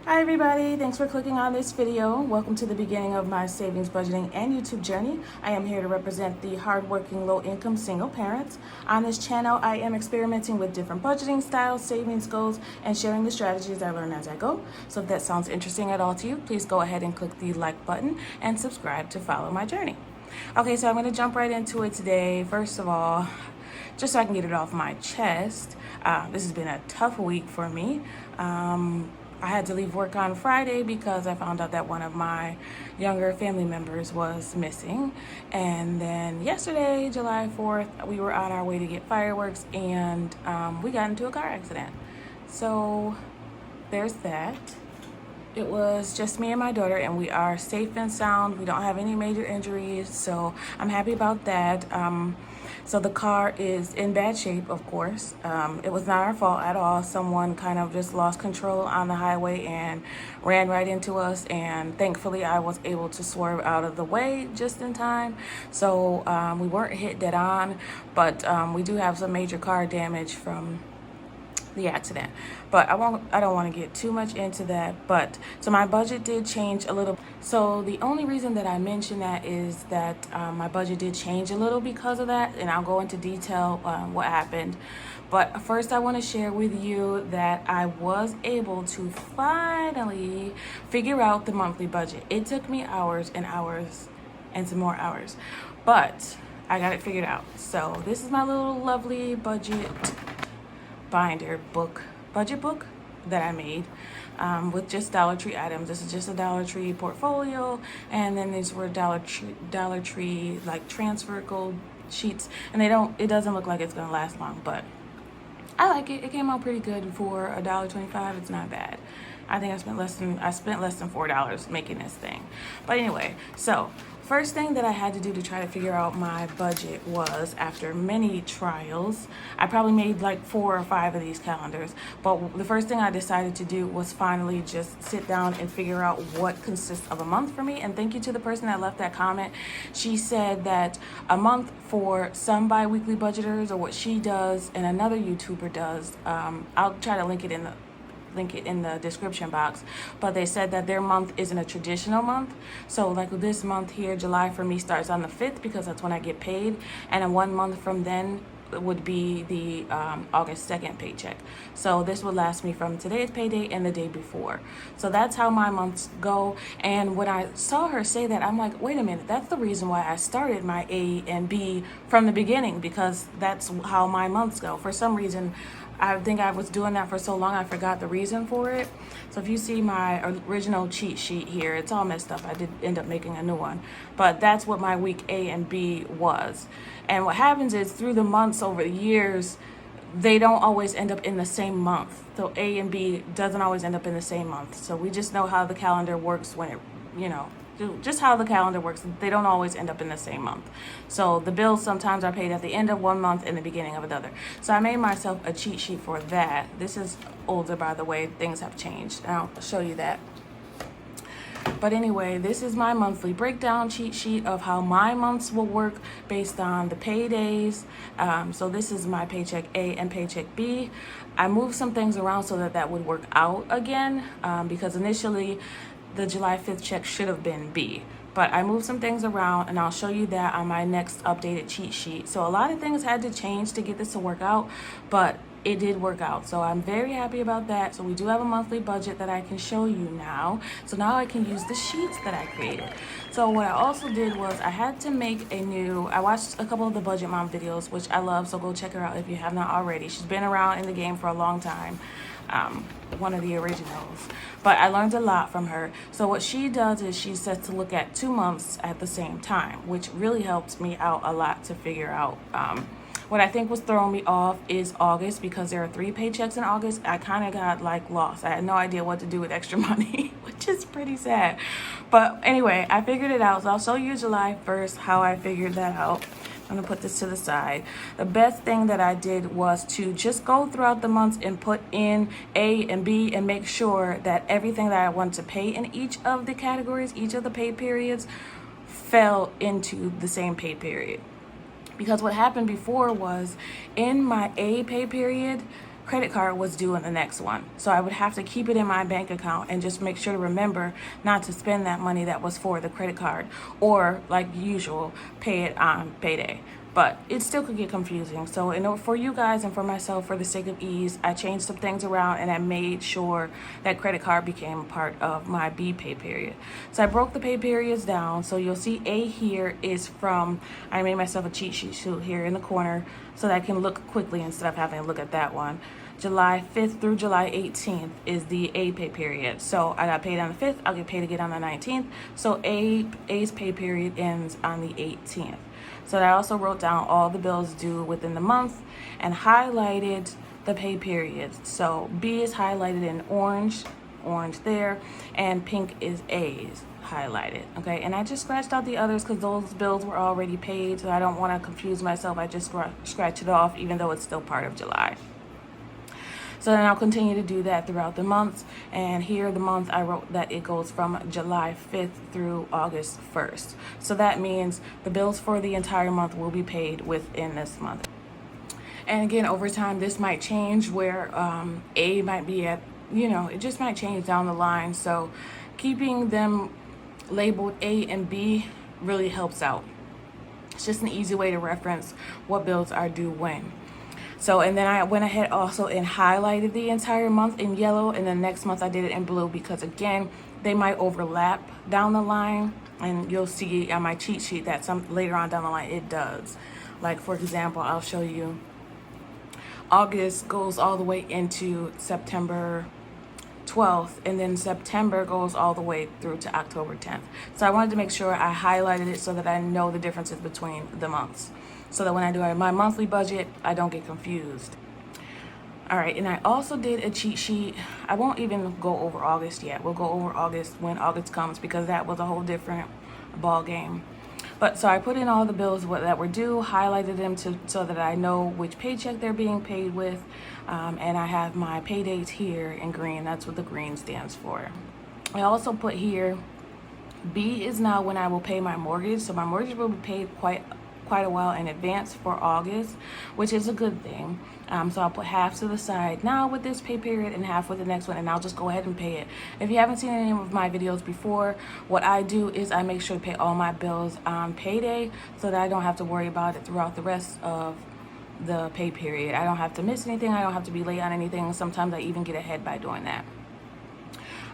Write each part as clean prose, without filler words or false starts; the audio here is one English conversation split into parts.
Hi everybody, thanks for clicking on this video. Welcome to the beginning of my savings, budgeting, and YouTube journey. I am here to represent the hardworking, low-income single parents. On this channel, I am experimenting with different budgeting styles, savings goals, and sharing the strategies I learn as I go. So if that sounds interesting at all to you, please go ahead and click the like button and subscribe to follow my journey. Okay, so I'm going to jump right into it today. First of all, just so I can get it off my chest, this has been a tough week for me. I had to leave work on Friday because I found out that one of my younger family members was missing. And then yesterday, July 4th, we were on our way to get fireworks and we got into a car accident. So there's that. It was just me and my daughter, and we are safe and sound. We don't have any major injuries, so I'm happy about that. So the car is in bad shape, of course. It was not our fault at all. Someone kind of just lost control on the highway and ran right into us, and thankfully I was able to swerve out of the way just in time. So we weren't hit dead on, but we do have some major car damage from the accident, but I don't want to get too much into that. But so my budget did change a little. So the only reason that I mention that is that my budget did change a little because of that, and I'll go into detail what happened. But first I want to share with you that I was able to finally figure out the monthly budget. It took me hours and hours and some more hours, but I got it figured out. So this is my little lovely budget binder budget book that I made with just Dollar Tree items. This is just a Dollar Tree portfolio, and then these were Dollar Tree like transfer gold sheets, and it doesn't look like it's gonna last long, but I like it. It came out pretty good for $1.25. It's not bad. I think I spent less than $4 making this thing. But anyway, so first thing that I had to do to try to figure out my budget was, after many trials, I probably made like 4 or 5 of these calendars, but the first thing I decided to do was finally just sit down and figure out what consists of a month for me. And thank you to the person that left that comment. She said that a month for some bi-weekly budgeters, or what she does and another YouTuber does, I'll try to link it in the description box, but they said that their month isn't a traditional month. So like this month here, July, for me starts on the 5th because that's when I get paid, and then 1 month from then would be the August 2nd paycheck. So this would last me from today's payday and the day before. So that's how my months go. And when I saw her say that, I'm like, wait a minute, that's the reason why I started my A and B from the beginning, because that's how my months go. For some reason, I think I was doing that for so long I forgot the reason for it. So if you see my original cheat sheet here, it's all messed up. I did end up making a new one, but that's what my week A and B was. And what happens is, through the months over the years, they don't always end up in the same month. So A and B doesn't always end up in the same month. So we just know how the calendar works when it, just how the calendar works. They don't always end up in the same month. So the bills sometimes are paid at the end of one month and the beginning of another. So I made myself a cheat sheet for that. This is older, by the way. Things have changed. I'll show you that. But anyway, this is my monthly breakdown cheat sheet of how my months will work based on the paydays. So this is my paycheck A and paycheck B. I moved some things around so that would work out again, because initially the July 5th check should have been B. But I moved some things around, and I'll show you that on my next updated cheat sheet. So a lot of things had to change to get this to work out, but it did work out. So I'm very happy about that. So we do have a monthly budget that I can show you now. So now I can use the sheets that I created. So what I also did was I had to make I watched a couple of the Budget Mom videos, which I love, so go check her out if you have not already. She's been around in the game for a long time. One of the originals, but I learned a lot from her. So what she does is she says to look at 2 months at the same time, which really helps me out a lot to figure out. What I think was throwing me off is August, because there are 3 paychecks in August. I kind of got lost. I had no idea what to do with extra money, which is pretty sad. But anyway, I figured it out. So I'll show you July 1st how I figured that out. I'm gonna put this to the side. The best thing that I did was to just go throughout the months and put in A and B and make sure that everything that I want to pay in each of the categories, each of the pay periods, fell into the same pay period. Because what happened before was, in my A pay period, credit card was due in the next one. So I would have to keep it in my bank account and just make sure to remember not to spend that money that was for the credit card, or like usual, pay it on payday. But it still could get confusing. So in order for you guys and for myself, for the sake of ease, I changed some things around and I made sure that credit card became a part of my B pay period. So I broke the pay periods down. So you'll see A here is from, I made myself a cheat sheet here in the corner so that I can look quickly instead of having to look at that one. July 5th through July 18th is the A pay period. So I got paid on the 5th, I'll get paid again on the 19th. So A's pay period ends on the 18th. So I also wrote down all the bills due within the month and highlighted the pay periods. So B is highlighted in orange there, and pink is A's highlighted, okay? And I just scratched out the others because those bills were already paid, so I don't want to confuse myself. I just scratch it off even though it's still part of July. So then I'll continue to do that throughout the months. And here the month I wrote that it goes from July 5th through August 1st. So that means the bills for the entire month will be paid within this month. And again, over time, this might change where A might be at, it just might change down the line. So keeping them labeled A and B really helps out. It's just an easy way to reference what bills are due when. So, and then I went ahead also and highlighted the entire month in yellow, and then next month I did it in blue because again, they might overlap down the line, and you'll see on my cheat sheet that some later on down the line it does. Like for example, I'll show you August goes all the way into September 12th, and then September goes all the way through to October 10th. So I wanted to make sure I highlighted it so that I know the differences between the months, so that when I do my monthly budget, I don't get confused. All right, and I also did a cheat sheet. I won't even go over August yet. We'll go over August when August comes because that was a whole different ball game. But so I put in all the bills that were due, highlighted them so that I know which paycheck they're being paid with, and I have my pay dates here in green. That's what the green stands for. I also put here, B is now when I will pay my mortgage. So my mortgage will be paid quite a while in advance for August, which is a good thing. So I'll put half to the side now with this pay period and half with the next one, and I'll just go ahead and pay it. If you haven't seen any of my videos before, what I do is I make sure to pay all my bills on payday so that I don't have to worry about it throughout the rest of the pay period. I don't have to miss anything. I don't have to be late on anything. Sometimes I even get ahead by doing that.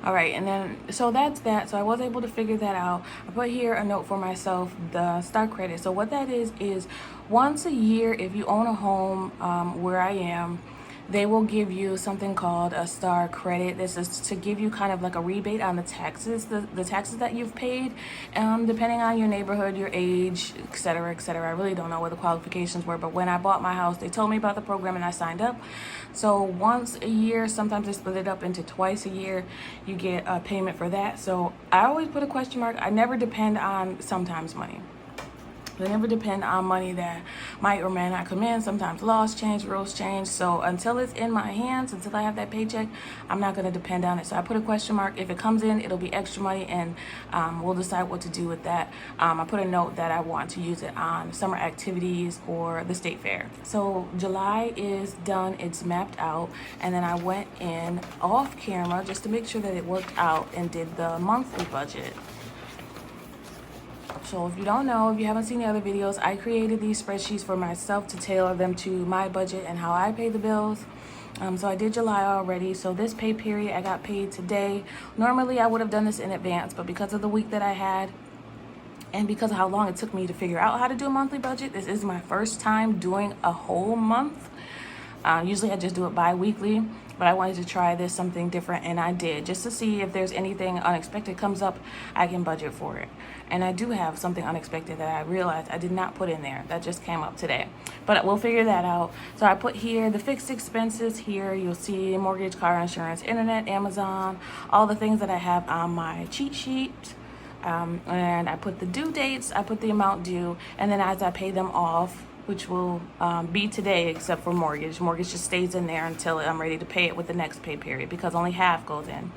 All right, and then, so that's that. So I was able to figure that out. I put here a note for myself, the star credit. So what that is once a year, if you own a home where I am, they will give you something called a star credit. This is to give you kind of like a rebate on the taxes, the taxes that you've paid, depending on your neighborhood, your age, et cetera, et cetera. I really don't know what the qualifications were, but when I bought my house, they told me about the program and I signed up. So once a year, sometimes they split it up into twice a year, you get a payment for that. So I always put a question mark. I never depend on sometimes money. They never depend on money that might or may not come in. Sometimes laws change, rules change. So until it's in my hands, until I have that paycheck, I'm not going to depend on it. So I put a question mark. If it comes in, it'll be extra money, and we'll decide what to do with that. I put a note that I want to use it on summer activities or the state fair. So July is done. It's mapped out. And then I went in off camera just to make sure that it worked out and did the monthly budget. So if you don't know, if you haven't seen the other videos, I created these spreadsheets for myself to tailor them to my budget and how I pay the bills. So I did July already. So this pay period, I got paid today. Normally I would have done this in advance, but because of the week that I had and because of how long it took me to figure out how to do a monthly budget, this is my first time doing a whole month. Usually I just do it bi-weekly, but I wanted to try this, something different, and I did, just to see if there's anything unexpected comes up, I can budget for it. And I do have something unexpected that I realized I did not put in there. That just came up today, but we'll figure that out. So I put here the fixed expenses here. You'll see mortgage, car insurance, internet, Amazon, all the things that I have on my cheat sheet. And I put the due dates, I put the amount due, and then as I pay them off, which will be today except for mortgage. Mortgage just stays in there until I'm ready to pay it with the next pay period because only half goes in.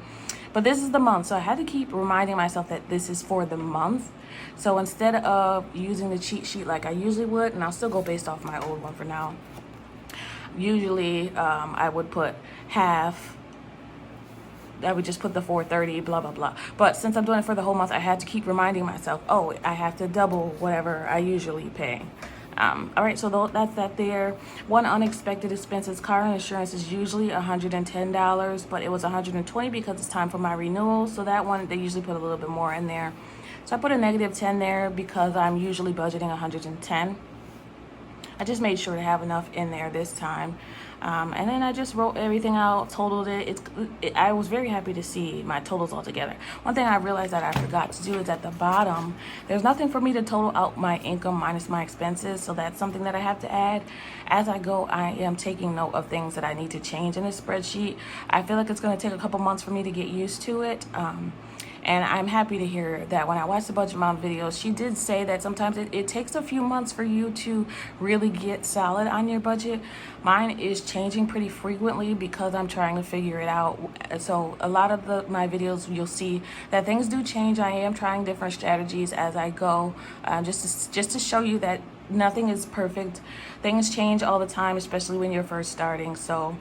But this is the month, so I had to keep reminding myself that this is for the month. So instead of using the cheat sheet like I usually would, and I'll still go based off my old one for now, Usually I would put half. I would just put the $4.30, blah, blah, blah. But since I'm doing it for the whole month, I had to keep reminding myself, oh, I have to double whatever I usually pay. All right, so that's that there. One unexpected expenses, car insurance is usually $110, but it was $120 because it's time for my renewal. So that one, they usually put a little bit more in there. So I put a -10 there because I'm usually budgeting $110. I just made sure to have enough in there this time. And then I just wrote everything out, totaled it. I was very happy to see my totals all together. One thing I realized that I forgot to do is at the bottom, there's nothing for me to total out my income minus my expenses. So that's something that I have to add. As I go, I am taking note of things that I need to change in this spreadsheet. I feel like it's going to take a couple months for me to get used to it. And I'm happy to hear that when I watched the Budget Mom videos, she did say that sometimes it takes a few months for you to really get solid on your budget. Mine is changing pretty frequently because I'm trying to figure it out. So a lot of my videos, you'll see that things do change. I am trying different strategies as I go, just to show you that nothing is perfect. Things change all the time, especially when you're first starting. So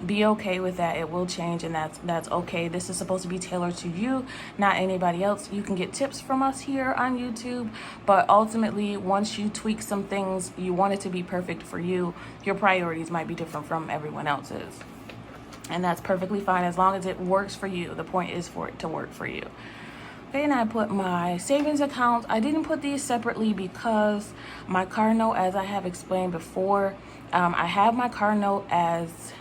be okay with that. It will change, and that's okay. This is supposed to be tailored to you, not anybody else. You can get tips from us here on YouTube, but ultimately, once you tweak some things, you want it to be perfect for you. Your priorities might be different from everyone else's, and that's perfectly fine as long as it works for you. The point is for it to work for you. Okay, and I put my savings accounts. I didn't put these separately because my car note, as I have explained before, I have my car note as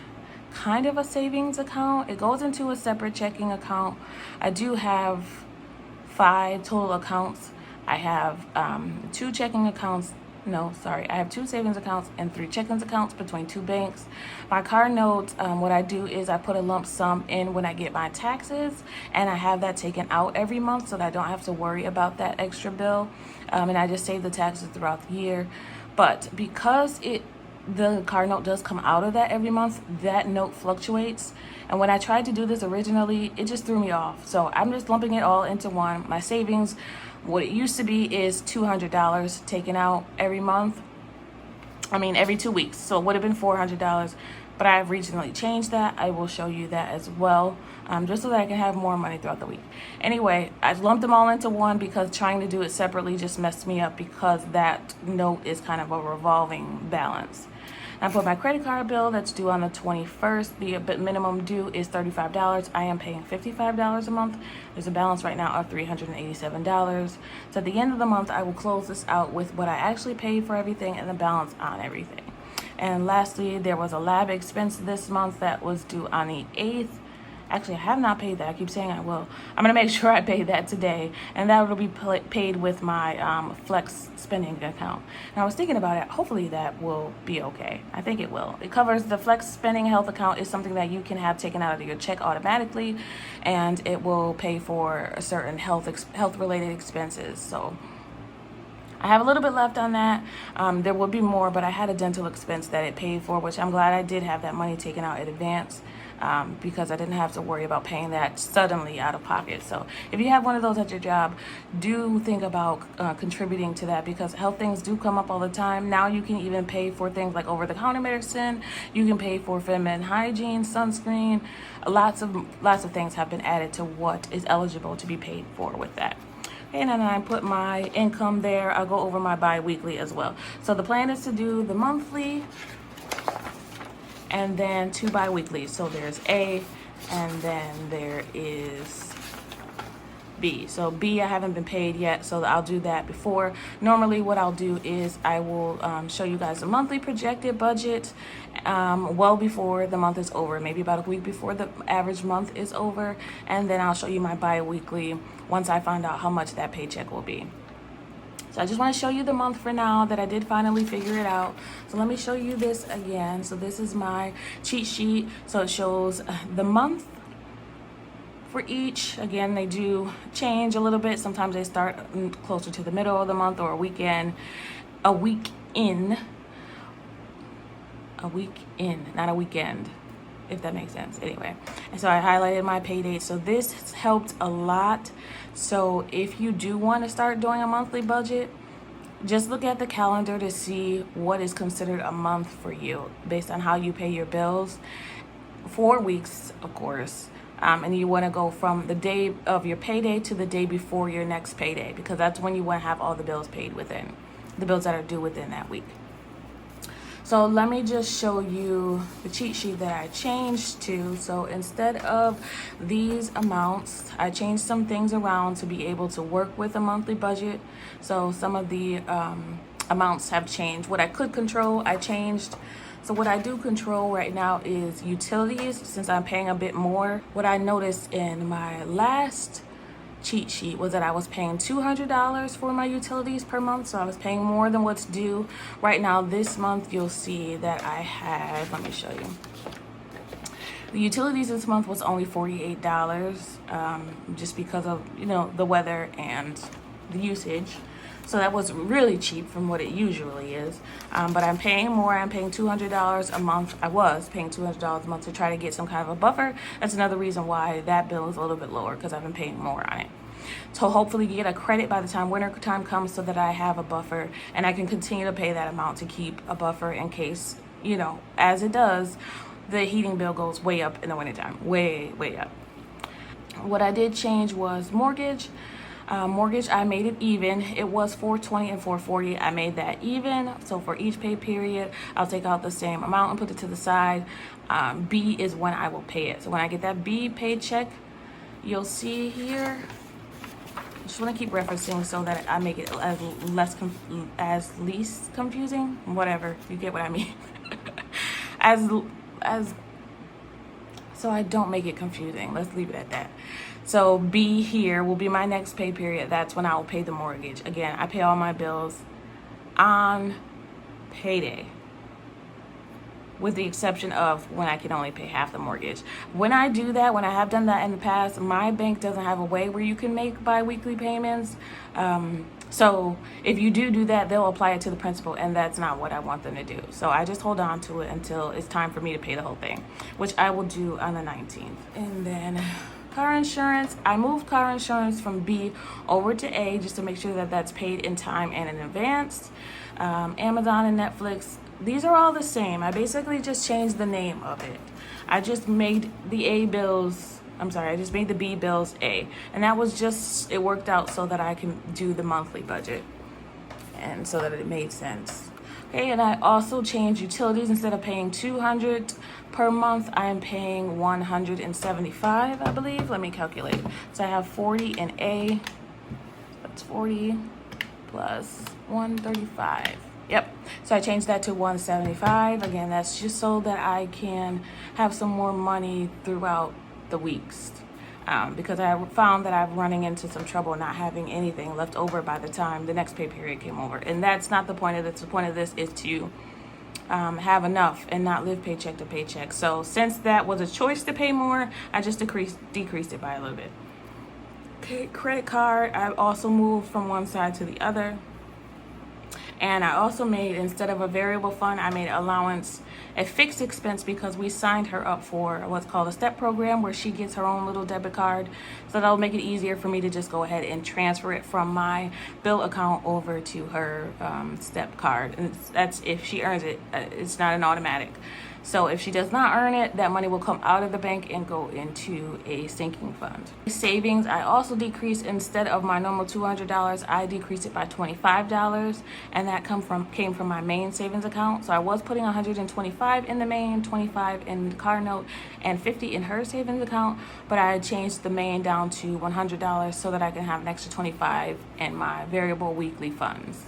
kind of a savings account. It goes into a separate checking account. I do have 5 total accounts. I have 2 checking accounts. No, sorry. I have 2 savings accounts and 3 checking accounts between 2 banks. My car note, what I do is I put a lump sum in when I get my taxes, and I have that taken out every month so that I don't have to worry about that extra bill. And I just save the taxes throughout the year. But because the car note does come out of that every month, that note fluctuates, and when I tried to do this originally, it just threw me off. So I'm just lumping it all into one. My savings, what it used to be, is $200 taken out every month. Every 2 weeks. So it would have been $400, but I've recently changed that. I will show you that as well, just so that I can have more money throughout the week. Anyway, I lumped them all into one because trying to do it separately just messed me up because that note is kind of a revolving balance. I put my credit card bill that's due on the 21st. The minimum due is $35. I am paying $55 a month. There's a balance right now of $387. So at the end of the month, I will close this out with what I actually paid for everything and the balance on everything. And lastly, there was a lab expense this month that was due on the 8th. Actually, I have not paid that. I keep saying I will. I'm going to make sure I pay that today, and that will be paid with my flex spending account. And I was thinking about it. Hopefully that will be okay. I think it will. It covers the flex spending health account is something that you can have taken out of your check automatically, and it will pay for certain health-related expenses. So I have a little bit left on that. There will be more, but I had a dental expense that it paid for, which I'm glad I did have that money taken out in advance. Because I didn't have to worry about paying that suddenly out of pocket. So if you have one of those at your job, do think about contributing to that, because health things do come up all the time. Now you can even pay for things like over-the-counter medicine. You can pay for feminine hygiene, sunscreen. Lots of things have been added to what is eligible to be paid for with that. And then I put my income there. I'll go over my bi-weekly as well. So the plan is to do the monthly and then 2 bi-weekly. So there's A, and then there is B. So B, I haven't been paid yet, so I'll do that before. Normally what I'll do is I will show you guys a monthly projected budget well before the month is over, maybe about a week before the average month is over, and then I'll show you my bi-weekly once I find out how much that paycheck will be. So I just want to show you the month for now that I did finally figure it out. So let me show you this again. So this is my cheat sheet. So it shows the month for each. Again, they do change a little bit. Sometimes they start closer to the middle of the month or a week in, not a weekend, if that makes sense. Anyway, and so I highlighted my pay date. So this has helped a lot. So if you do want to start doing a monthly budget, Just look at the calendar to see what is considered a month for you based on how you pay your bills. 4 weeks, of course. And you want to go from the day of your payday to the day before your next payday, because that's when you want to have all the bills paid within, the bills that are due within that week. So let me just show you the cheat sheet that I changed to. So instead of these amounts, I changed some things around to be able to work with a monthly budget. So some of the amounts have changed. What I could control, I changed. So what I do control right now is utilities, since I'm paying a bit more. What I noticed in my last cheat sheet was that I was paying $200 for my utilities per month, so I was paying more than what's due. Right now, this month, you'll see that I have, let me show you. The utilities this month was only $48, just because of, the weather and the usage. So that was really cheap from what it usually is. But I'm paying more. I'm paying $200 a month. I was paying $200 a month to try to get some kind of a buffer. That's another reason why that bill is a little bit lower, because I've been paying more on it. So hopefully get a credit by the time winter time comes, so that I have a buffer and I can continue to pay that amount to keep a buffer in case, as it does, the heating bill goes way up in the wintertime. Way, way up. What I did change was mortgage. Mortgage, I made it even. It was $420 and $440. I made that even. So for each pay period, I'll take out the same amount and put it to the side. B is when I will pay it. So when I get that B paycheck, you'll see here. I just want to keep referencing so that I make it as least confusing. Whatever, you get what I mean. So I don't make it confusing. Let's leave it at that. So B here will be my next pay period. That's when I will pay the mortgage. Again, I pay all my bills on payday, with the exception of when I can only pay half the mortgage. When I do that, when I have done that in the past, my bank doesn't have a way where you can make bi-weekly payments. So if you do that, they'll apply it to the principal, and that's not what I want them to do. So I just hold on to it until it's time for me to pay the whole thing, which I will do on the 19th. And then car insurance, I moved car insurance from B over to A just to make sure that that's paid in time and in advance. Amazon and Netflix, these are all the same. I basically just changed the name of it. I just made the I just made the B bills A. And that was just, it worked out so that I can do the monthly budget, and so that it made sense. Okay, and I also changed utilities. Instead of paying $200 per month, I'm paying $175, I believe. Let me calculate. So I have 40 in A. That's 40 plus 135. Yep. So I changed that to 175. Again, that's just so that I can have some more money throughout the weeks. Because I found that I'm running into some trouble not having anything left over by the time the next pay period came over. And that's not the point of this. The point of this is to have enough and not live paycheck to paycheck. So since that was a choice to pay more, I just decreased it by a little bit. Okay, credit card, I also moved from one side to the other. And I also made, instead of a variable fund, I made allowance a fixed expense, because we signed her up for what's called a STEP program, where she gets her own little debit card. So that'll make it easier for me to just go ahead and transfer it from my bill account over to her STEP card. And that's if she earns it. It's not an automatic. So if she does not earn it, that money will come out of the bank and go into a sinking fund. Savings, I also decreased. Instead of my normal $200, I decreased it by $25, and that came from my main savings account. So I was putting $125 in the main, $25 in the car note, and $50 in her savings account, but I changed the main down to $100 so that I can have an extra $25 in my variable weekly funds.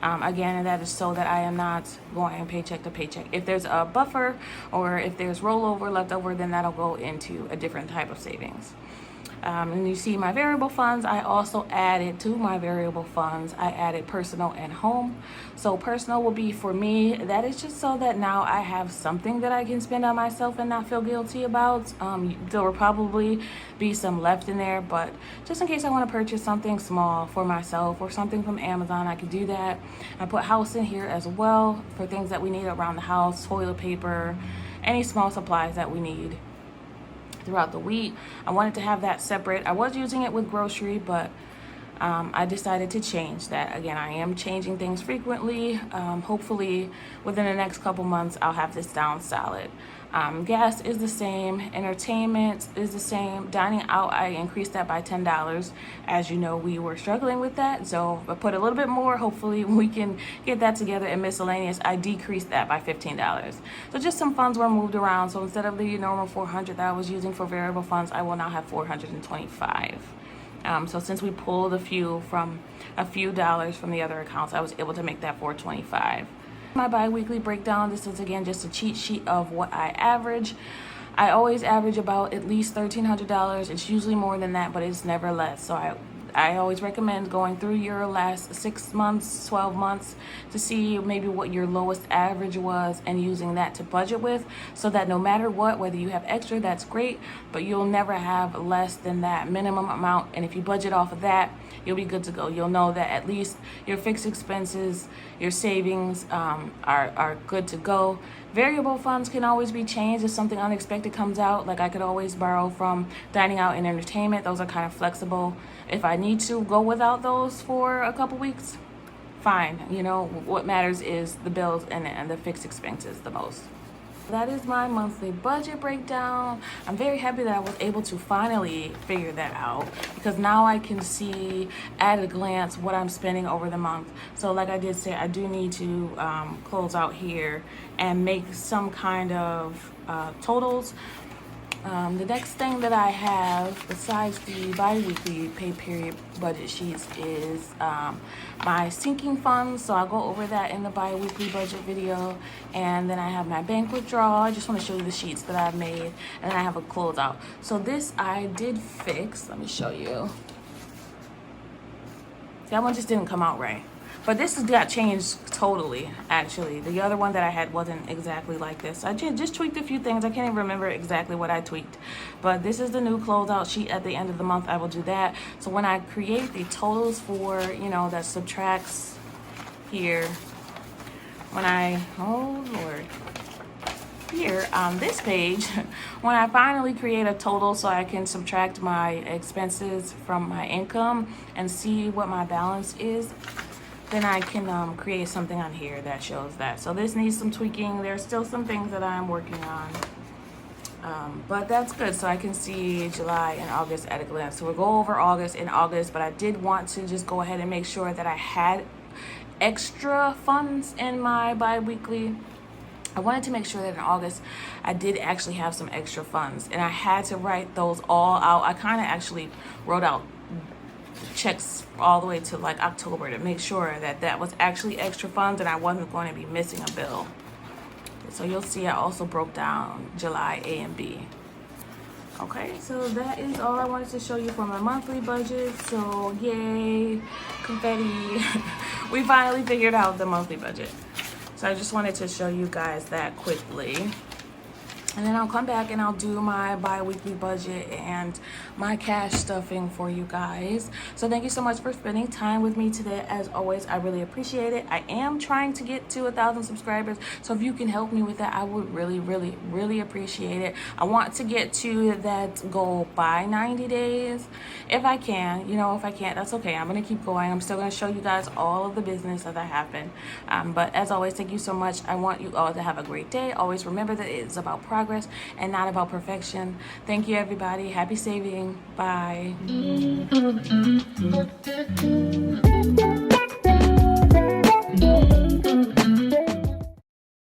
Again, and that is so that I am not going paycheck to paycheck. If there's a buffer or if there's rollover left over, then that'll go into a different type of savings. And you see my variable funds, I also added to my variable funds, I added personal and home. So personal will be for me, that is just so that now I have something that I can spend on myself and not feel guilty about. There will probably be some left in there, but just in case I want to purchase something small for myself or something from Amazon, I could do that. I put house in here as well for things that we need around the house, toilet paper, any small supplies that we need throughout the week. I wanted to have that separate. I was using it with grocery, but I decided to change that. Again, I am changing things frequently. Hopefully within the next couple months I'll have this down solid. Gas is the same, entertainment is the same. Dining out, I increased that by $10. As you know, we were struggling with that, so I put a little bit more. Hopefully we can get that together. And miscellaneous, I decreased that by $15. So just some funds were moved around. So instead of the normal $400 that I was using for variable funds, I will now have $425. So since we pulled a few dollars from the other accounts, I was able to make that $425. My bi-weekly breakdown, this is again just a cheat sheet of what I average. I always average about at least $1,300. It's usually more than that, but it's never less. So I always recommend going through your last 6 months, 12 months to see maybe what your lowest average was and using that to budget with, so that no matter what, whether you have extra, that's great, but you'll never have less than that minimum amount. And if you budget off of that, you'll be good to go. You'll know that at least your fixed expenses, your savings are good to go. Variable funds can always be changed if something unexpected comes out. Like I could always borrow from dining out and entertainment. Those are kind of flexible. If I need to go without those for a couple weeks, fine. You know, what matters is the bills and the fixed expenses the most. That is my monthly budget breakdown. I'm very happy that I was able to finally figure that out, because now I can see at a glance what I'm spending over the month. So like I did say, I do need to close out here and make some kind of totals. The next thing that I have besides the bi-weekly pay period budget sheets is my sinking funds. So I'll go over that in the bi-weekly budget video. And then I have my bank withdrawal. I just want to show you the sheets that I've made. And then I have a closeout. So this I did fix. Let me show you. That one just didn't come out right. But this has got changed totally, actually. The other one that I had wasn't exactly like this. I just tweaked a few things. I can't even remember exactly what I tweaked. But this is the new closeout sheet at the end of the month. I will do that. So when I create the totals for, you know, that subtracts here, when I, oh Lord, here on this page, when I finally create a total so I can subtract my expenses from my income and see what my balance is, then I can create something on here that shows that. So this needs some tweaking. There's still some things that I'm working on, but that's good. So I can see July and August at a glance. So we'll go over August in August, but I did want to just go ahead and make sure that I had extra funds in my bi-weekly. I wanted to make sure that in August I did actually have some extra funds, and I had to write those all out. I kind of actually wrote out checks all the way to like October to make sure that that was actually extra funds and I wasn't going to be missing a bill. So you'll see I also broke down July A and B. Okay, so that is all I wanted to show you for my monthly budget. So yay, confetti. We finally figured out the monthly budget. So I just wanted to show you guys that quickly. And then I'll come back and I'll do my bi-weekly budget and my cash stuffing for you guys. So thank you so much for spending time with me today. As always, I really appreciate it. I am trying to get to 1,000 subscribers. So if you can help me with that, I would really appreciate it. I want to get to that goal by 90 days. If I can, you know, if I can't, that's okay. I'm going to keep going. I'm still going to show you guys all of the business that happened. But as always, thank you so much. I want you all to have a great day. Always remember that it's about progress and not about perfection. Thank you, everybody. Happy saving. Bye.